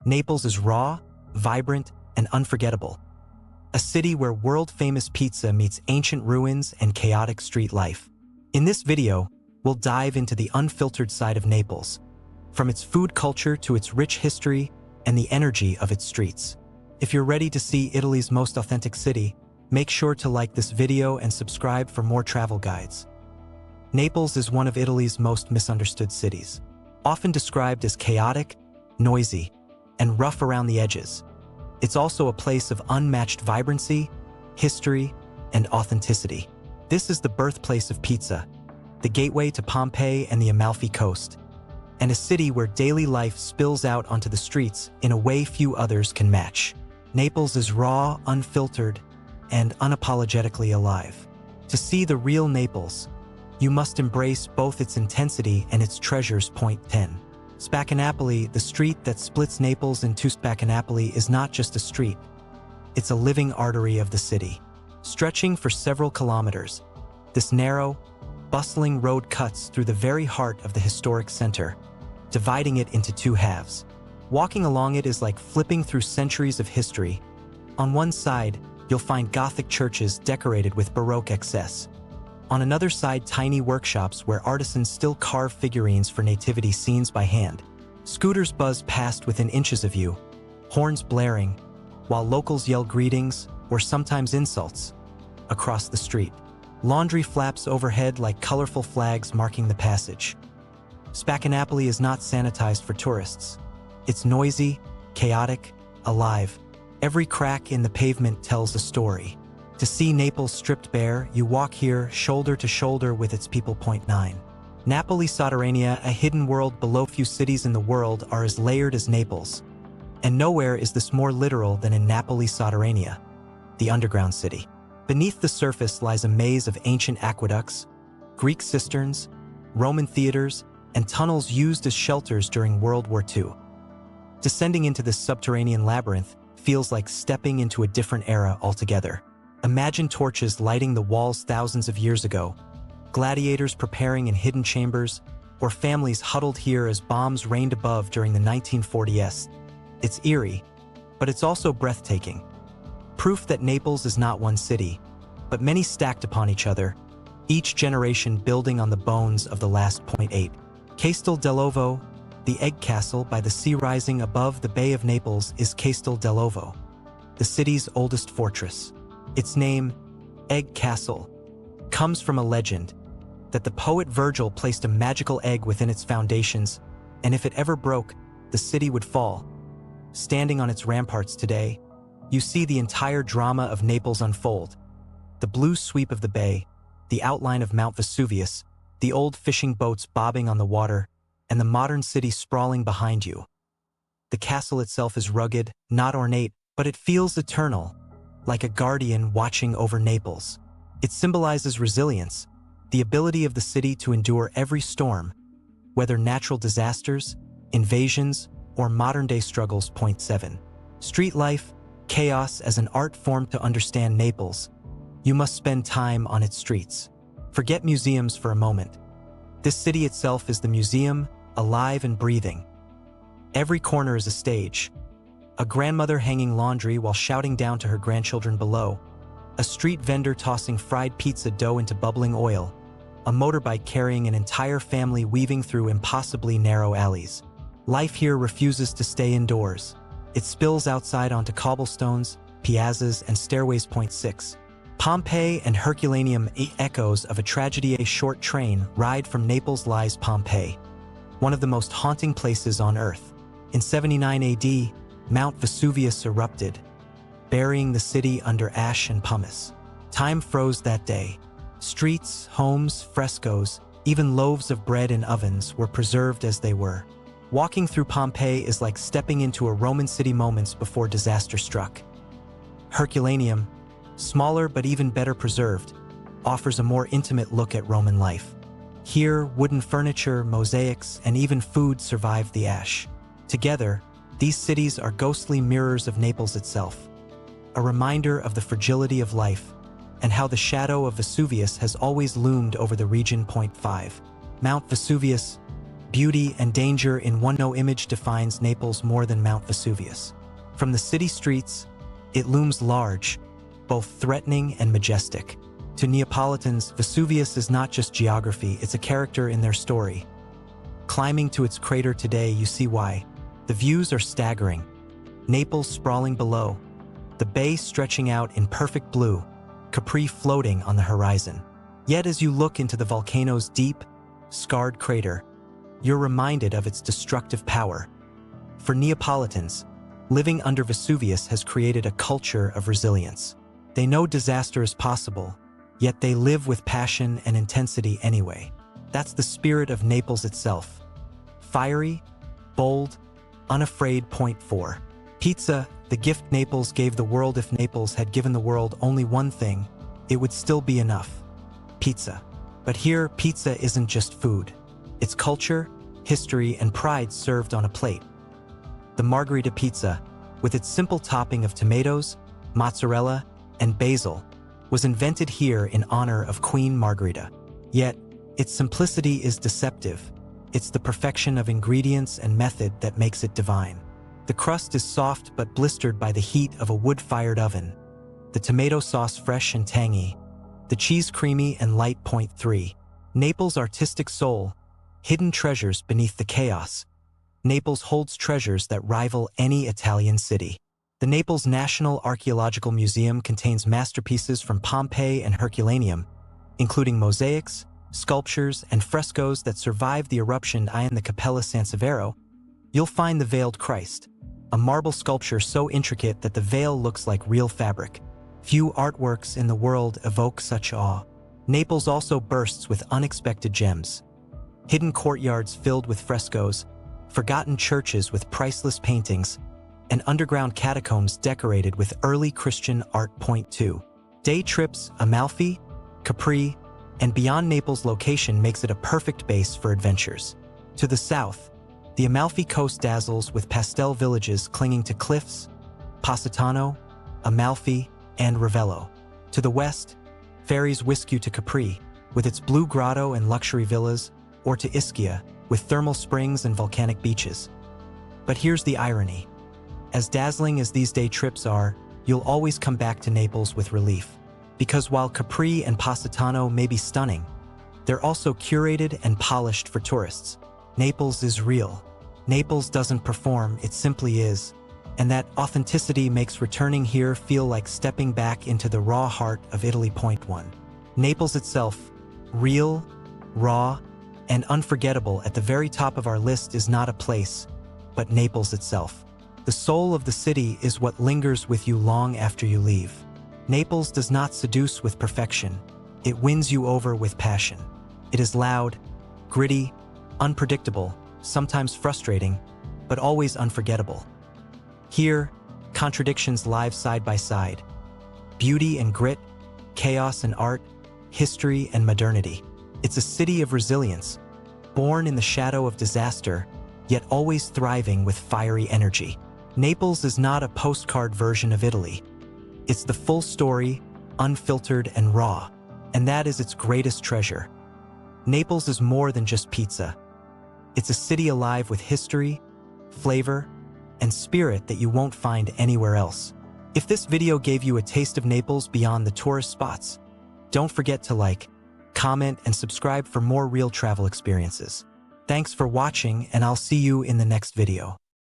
Naples is raw, vibrant, and unforgettable. A city where world-famous pizza meets ancient ruins and chaotic street life. In this video, we'll dive into the unfiltered side of Naples, from its food culture to its rich history and the energy of its streets. If you're ready to see Italy's most authentic city, make sure to like this video and subscribe for more travel guides. Naples is one of Italy's most misunderstood cities, often described as chaotic, noisy, and rough around the edges. It's also a place of unmatched vibrancy, history, and authenticity. This is the birthplace of pizza, the gateway to Pompeii and the Amalfi Coast, and a city where daily life spills out onto the streets in a way few others can match. Naples is raw, unfiltered, and unapologetically alive. To see the real Naples, you must embrace both its intensity and its treasures. Point 10. Spaccanapoli, the street that splits Naples in two. Spaccanapoli is not just a street, it's a living artery of the city. Stretching for several kilometers, this narrow, bustling road cuts through the very heart of the historic center, dividing it into two halves. Walking along it is like flipping through centuries of history. On one side, you'll find Gothic churches decorated with Baroque excess. On another side, tiny workshops where artisans still carve figurines for nativity scenes by hand. Scooters buzz past within inches of you, horns blaring, while locals yell greetings, or sometimes insults, across the street. Laundry flaps overhead like colorful flags marking the passage. Spaccanapoli is not sanitized for tourists. It's noisy, chaotic, alive. Every crack in the pavement tells a story. To see Naples stripped bare, you walk here shoulder to shoulder with its people. Point 9. Napoli sotterranea, a hidden world below. Few cities in the world are as layered as Naples, and nowhere is this more literal than in Napoli sotterranea, the underground city. Beneath the surface lies a maze of ancient aqueducts, Greek cisterns, Roman theaters, and tunnels used as shelters during World War II. Descending into this subterranean labyrinth feels like stepping into a different era altogether. Imagine torches lighting the walls thousands of years ago, gladiators preparing in hidden chambers, or families huddled here as bombs rained above during the 1940s. It's eerie, but it's also breathtaking. Proof that Naples is not one city, but many stacked upon each other, each generation building on the bones of the last. Point 8. Castel dell'Ovo, the egg castle by the sea rising above the Bay of Naples, is Castel dell'Ovo, the city's oldest fortress. Its name, Egg Castle, comes from a legend that the poet Virgil placed a magical egg within its foundations, and if it ever broke, the city would fall. Standing on its ramparts today, you see the entire drama of Naples unfold. The blue sweep of the bay, the outline of Mount Vesuvius, the old fishing boats bobbing on the water, and the modern city sprawling behind you. The castle itself is rugged, not ornate, but it feels eternal, like a guardian watching over Naples. It symbolizes resilience, the ability of the city to endure every storm, whether natural disasters, invasions, or modern-day struggles. Point 7. Street life, chaos as an art form. To understand Naples, you must spend time on its streets. Forget museums for a moment. This city itself is the museum, alive and breathing. Every corner is a stage. A grandmother hanging laundry while shouting down to her grandchildren below. A street vendor tossing fried pizza dough into bubbling oil. A motorbike carrying an entire family weaving through impossibly narrow alleys. Life here refuses to stay indoors. It spills outside onto cobblestones, piazzas, and stairways. Point 6. Pompeii and Herculaneum, echoes of a tragedy. A short train ride from Naples lies Pompeii, one of the most haunting places on Earth. In 79 AD, Mount Vesuvius erupted, burying the city under ash and pumice. Time froze that day. Streets, homes, frescoes, even loaves of bread in ovens were preserved as they were. Walking through Pompeii is like stepping into a Roman city moments before disaster struck. Herculaneum, smaller but even better preserved, offers a more intimate look at Roman life. Here, wooden furniture, mosaics, and even food survived the ash. Together, these cities are ghostly mirrors of Naples itself, a reminder of the fragility of life and how the shadow of Vesuvius has always loomed over the region. Point 5. Mount Vesuvius, beauty, and danger in one. No image defines Naples more than Mount Vesuvius. From the city streets, it looms large, both threatening and majestic. To Neapolitans, Vesuvius is not just geography, it's a character in their story. Climbing to its crater today, you see why. The views are staggering. Naples sprawling below, the bay stretching out in perfect blue, Capri floating on the horizon. Yet as you look into the volcano's deep, scarred crater, you're reminded of its destructive power. For Neapolitans, living under Vesuvius has created a culture of resilience. They know disaster is possible, yet they live with passion and intensity anyway. That's the spirit of Naples itself. Fiery, bold, unafraid. Point 4. Pizza, the gift Naples gave the world. If Naples had given the world only one thing, it would still be enough: pizza. But here, pizza isn't just food. It's culture, history, and pride served on a plate. The margherita pizza, with its simple topping of tomatoes, mozzarella, and basil, was invented here in honor of Queen Margherita. Yet, its simplicity is deceptive. It's the perfection of ingredients and method that makes it divine. The crust is soft but blistered by the heat of a wood-fired oven. The tomato sauce fresh and tangy. The cheese creamy and light. Point 3. Naples' artistic soul, hidden treasures beneath the chaos. Naples holds treasures that rival any Italian city. The Naples National Archaeological Museum contains masterpieces from Pompeii and Herculaneum, including mosaics, sculptures, and frescoes that survived the eruption. In the Cappella San Severo, you'll find the Veiled Christ, a marble sculpture so intricate that the veil looks like real fabric. Few artworks in the world evoke such awe. Naples also bursts with unexpected gems. Hidden courtyards filled with frescoes, forgotten churches with priceless paintings, and underground catacombs decorated with early Christian art. Point 2. Day trips, Amalfi, Capri, and beyond. Naples' location makes it a perfect base for adventures. To the south, the Amalfi Coast dazzles with pastel villages clinging to cliffs, Positano, Amalfi, and Ravello. To the west, ferries whisk you to Capri, with its blue grotto and luxury villas, or to Ischia, with thermal springs and volcanic beaches. But here's the irony. As dazzling as these day trips are, you'll always come back to Naples with relief. Because while Capri and Positano may be stunning, they're also curated and polished for tourists. Naples is real. Naples doesn't perform, it simply is. And that authenticity makes returning here feel like stepping back into the raw heart of Italy. Point 1. Naples itself, real, raw, and unforgettable. At the very top of our list is not a place, but Naples itself. The soul of the city is what lingers with you long after you leave. Naples does not seduce with perfection. It wins you over with passion. It is loud, gritty, unpredictable, sometimes frustrating, but always unforgettable. Here, contradictions live side by side. Beauty and grit, chaos and art, history and modernity. It's a city of resilience, born in the shadow of disaster, yet always thriving with fiery energy. Naples is not a postcard version of Italy. It's the full story, unfiltered and raw, and that is its greatest treasure. Naples is more than just pizza. It's a city alive with history, flavor, and spirit that you won't find anywhere else. If this video gave you a taste of Naples beyond the tourist spots, don't forget to like, comment, and subscribe for more real travel experiences. Thanks for watching, and I'll see you in the next video.